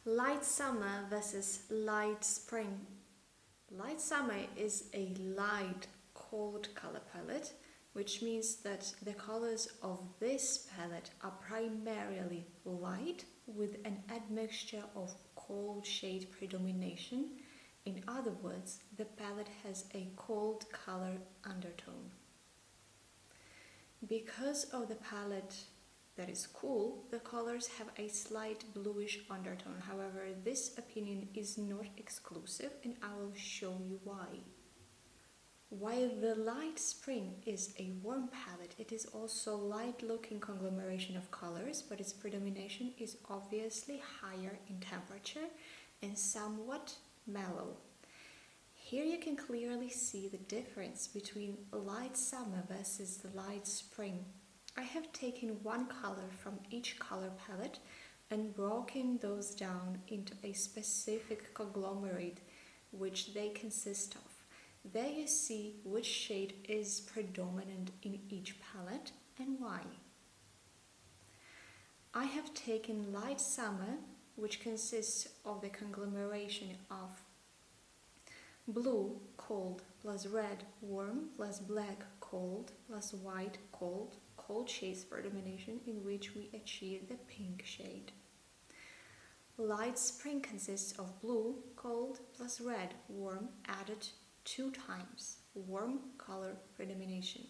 Light summer versus light spring. Light summer is a light, cold color palette, which means that the colors of this palette are primarily light with an admixture of cold shade predomination. In other words, the palette has a cold color undertone. Because of the palette that is cool, the colors have a slight bluish undertone. However, this opinion is not exclusive, and I will show you why. While the light spring is a warm palette, it is also light-looking conglomeration of colors, but its predomination is obviously higher in temperature and somewhat mellow. Here you can clearly see the difference between light summer versus the light spring. I have taken one color from each color palette and broken those down into a specific conglomerate which they consist of. There you see which shade is predominant in each palette and why. I have taken light summer, which consists of the conglomeration of blue, cold, plus red, warm, plus black, cold, plus white, cold, cold shades predomination in which we achieve the pink shade. Light spring consists of blue, cold, plus red, warm, added 2 times, warm color predomination.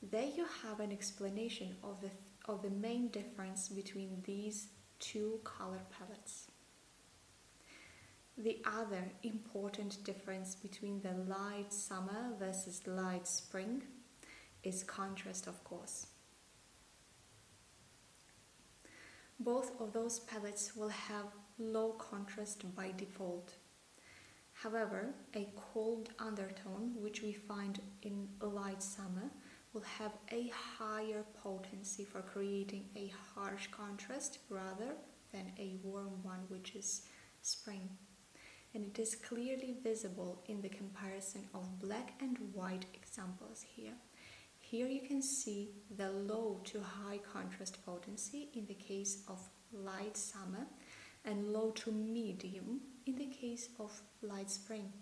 There you have an explanation of the main difference between these two color palettes. The other important difference between the light summer versus light spring is contrast, of course. Both of those palettes will have low contrast by default. However, a cold undertone, which we find in light summer, will have a higher potency for creating a harsh contrast rather than a warm one, which is spring. And it is clearly visible in the comparison of black and white examples here. Here you can see the low to high contrast potency in the case of light summer and low to medium in the case of light spring.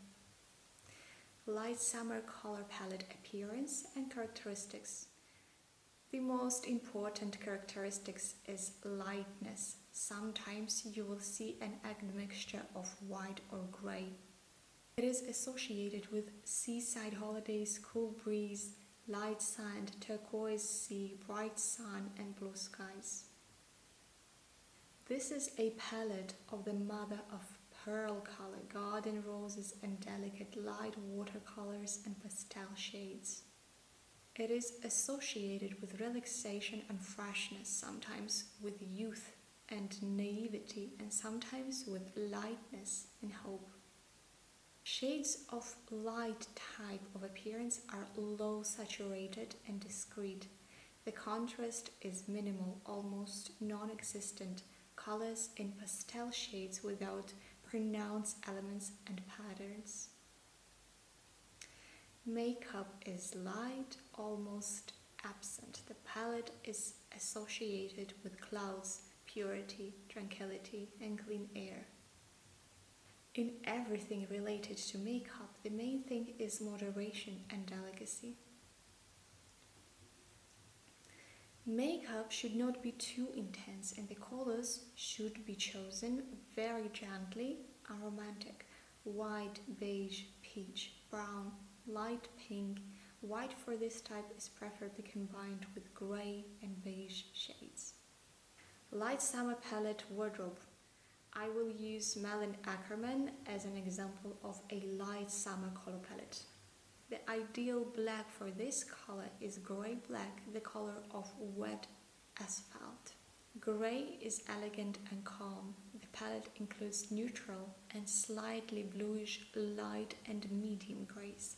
Light summer color palette appearance and characteristics. The most important characteristics is lightness. Sometimes you will see an admixture of white or gray. It is associated with seaside holidays, cool breeze, light sand, turquoise sea, bright sun, and blue skies. This is a palette of the mother of pearl color, garden roses, and delicate light watercolors and pastel shades. It is associated with relaxation and freshness, sometimes with youth and naivety, and sometimes with lightness and hope. Shades of light type of appearance are low saturated and discreet. The contrast is minimal, almost non-existent, colors in pastel shades without pronounced elements and patterns. Makeup is light, almost absent. The palette is associated with clouds, purity, tranquility, and clean air. In everything related to makeup, the main thing is moderation and delicacy. Makeup should not be too intense, and the colors should be chosen very gently and romantic. White, beige, peach, brown, light pink. White for this type is preferably combined with gray and beige shades. Light summer palette wardrobe. I will use Malin Ackerman as an example of a light summer color palette. The ideal black for this color is gray black, the color of wet asphalt. Gray is elegant and calm. The palette includes neutral and slightly bluish light and medium grays.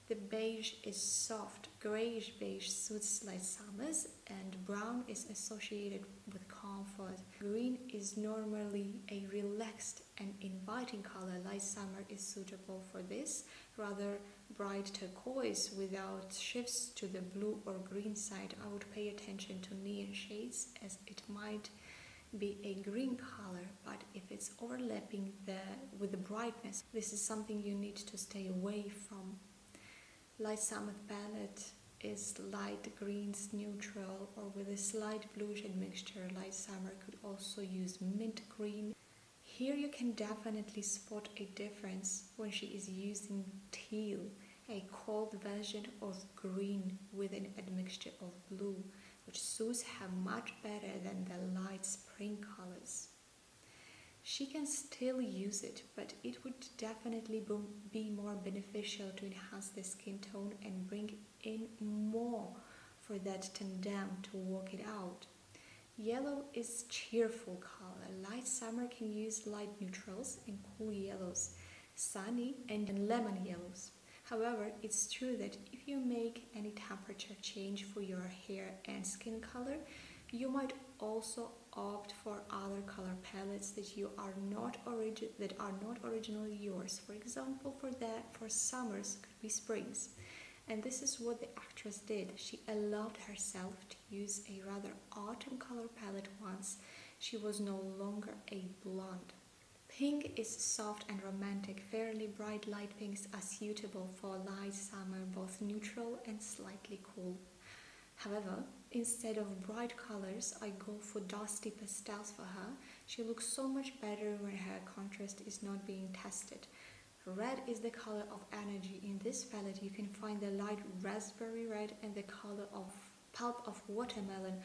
The beige is soft. Grayish beige suits light summers, and brown is associated with comfort. Green is normally a relaxed and inviting color. Light summer is suitable for this. Rather bright turquoise without shifts to the blue or green side. I would pay attention to neon shades, as it might be a green color, but if it's overlapping with the brightness. This is something you need to stay away from. Light summer palette is light greens neutral or with a slight blue shade mixture. Light summer could also use mint green. Here you can definitely spot a difference when she is using teal, a cold version of green with an admixture of blue, which suits her much better than the light spring colors. She can still use it, but it would definitely be more beneficial to enhance the skin tone and bring in more for that tandem to work it out. Yellow is cheerful color. Light summer can use light neutrals and cool yellows, sunny and lemon yellows. However, it's true that if you make any temperature change for your hair and skin color, you might also opt for other color palettes that are not originally yours. For example, for summers could be springs. And this is what the actress did. She allowed herself to use a rather autumn color palette once she was no longer a blonde. Pink is soft and romantic. Fairly bright light pinks are suitable for light summer, both neutral and slightly cool. However, instead of bright colors, I go for dusty pastels for her. She looks so much better when her contrast is not being tested. Red is the color of energy. In this palette, you can find the light raspberry red and the color of pulp of watermelon,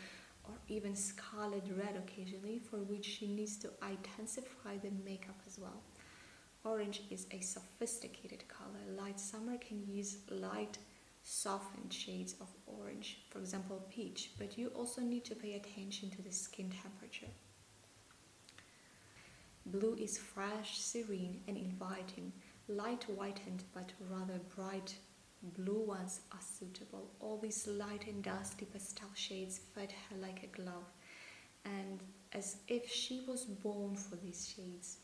or even scarlet red occasionally, for which she needs to intensify the makeup as well. Orange is a sophisticated color. Light summer can use light, softened shades of orange, for example peach, but you also need to pay attention to the skin temperature. Blue is fresh, serene, and inviting. Light whitened but rather bright blue ones are suitable. All these light and dusty pastel shades fit her like a glove, and as if she was born for these shades.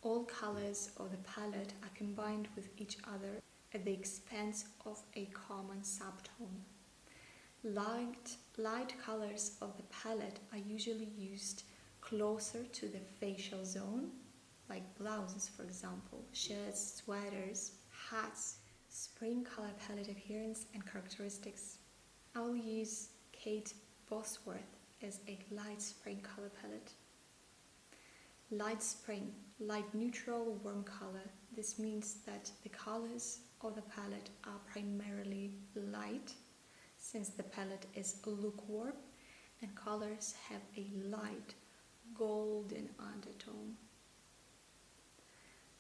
All colors of the palette are combined with each other at the expense of a common subtone. Light colors of the palette are usually used closer to the facial zone, like blouses for example, shirts, sweaters, hats. Spring color palette appearance and characteristics. I will use Kate Bosworth as a light spring color palette. Light spring, light neutral, warm color. This means that the colors of the palette are primarily light, since the palette is lukewarm, and colors have a light golden undertone.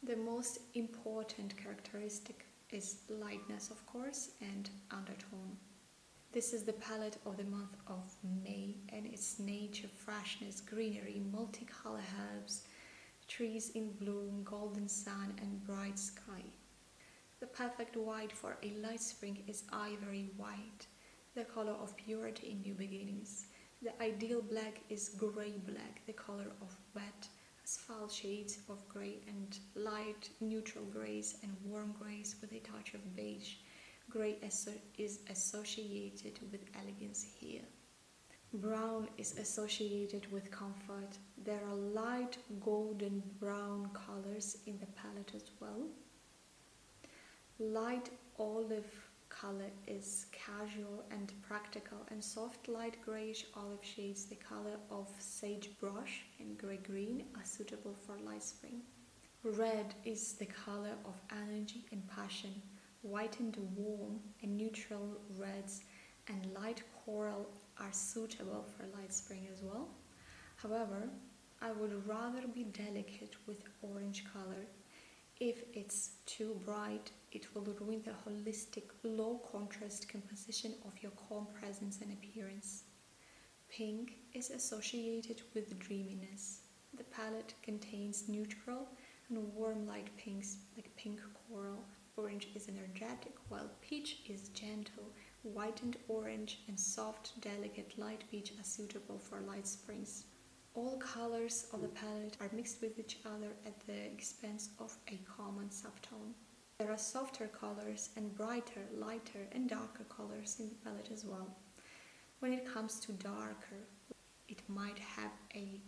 The most important characteristic is lightness, of course, and undertone. This is the palette of the month of May, and its nature, freshness, greenery, multicolor herbs, trees in bloom, golden sun, and bright sky. The perfect white for a light spring is ivory white, the color of purity in new beginnings. The ideal black is gray black, the color of wet asphalt shades of gray and light neutral grays and warm grays with a touch of beige. Gray is associated with elegance here. Brown is associated with comfort. There are light golden brown colors in the palette as well. Light olive color is casual and practical, and soft light grayish olive shades, the color of sagebrush and gray green, are suitable for light spring. Red is the color of energy and passion. White and warm and neutral reds and light coral are suitable for light spring as well. However, I would rather be delicate with orange color. If it's too bright, it will ruin the holistic, low contrast composition of your calm presence and appearance. Pink is associated with dreaminess. The palette contains neutral and warm light pinks like pink coral. Orange is energetic, while peach is gentle. White and orange and soft, delicate light peach are suitable for light springs. All colors of the palette are mixed with each other at the expense of a common subtone. There are softer colors and brighter, lighter and darker colors in the palette as well. When it comes to darker, it might have a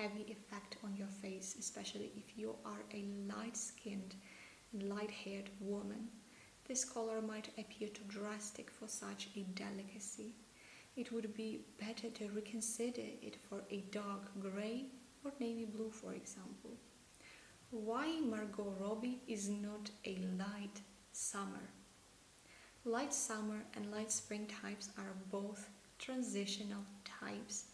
heavy effect on your face, especially if you are a light-skinned and light-haired woman. This color might appear too drastic for such a delicacy. It would be better to reconsider it for a dark grey or navy blue, for example. Why Margot Robbie is not a light summer? Light summer and light spring types are both transitional types,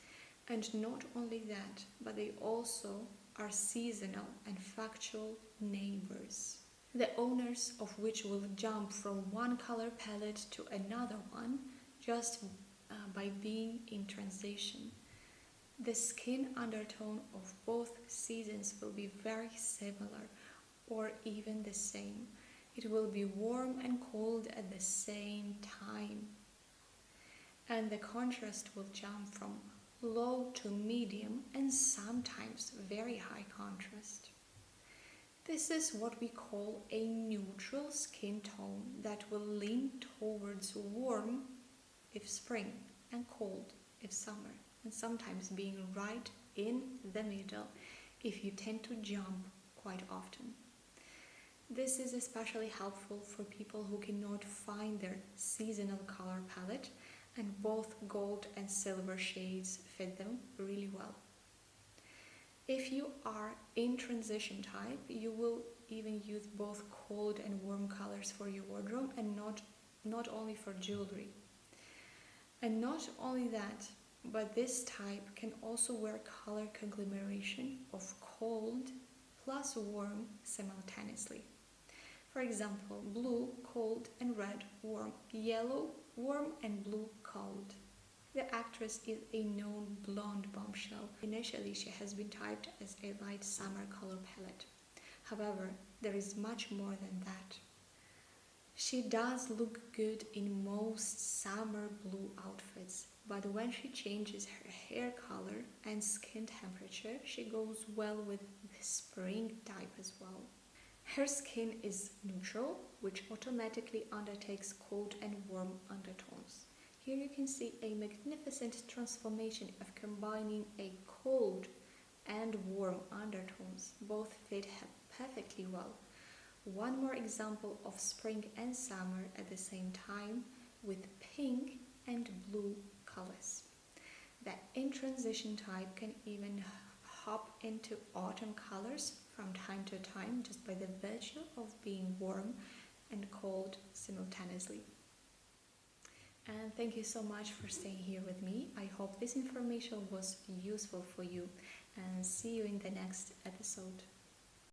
and not only that, but they also are seasonal and factual neighbors, the owners of which will jump from one color palette to another one just by being in transition. The skin undertone of both seasons will be very similar or even the same. It will be warm and cold at the same time. And the contrast will jump from low to medium and sometimes very high contrast. This is what we call a neutral skin tone that will lean towards warm if spring and cold if summer, and sometimes being right in the middle if you tend to jump quite often. This is especially helpful for people who cannot find their seasonal color palette, and both gold and silver shades fit them really well. If you are in transition type, you will even use both cold and warm colors for your wardrobe, and not only for jewelry. And not only that, but this type can also wear color conglomeration of cold plus warm simultaneously. For example, blue, cold and red, warm, yellow, warm and blue, cold. The actress is a known blonde bombshell. Initially, she has been typed as a light summer color palette. However, there is much more than that. She does look good in most summer blue outfits, but when she changes her hair color and skin temperature, she goes well with the spring type as well. Her skin is neutral, which automatically undertakes cold and warm undertones. Here you can see a magnificent transformation of combining a cold and warm undertones. Both fit her perfectly well. One more example of spring and summer at the same time with pink and blue colors. The in transition type can even hop into autumn colors from time to time just by the virtue of being warm and cold simultaneously. And thank you so much for staying here with me. I hope this information was useful for you, and see you in the next episode.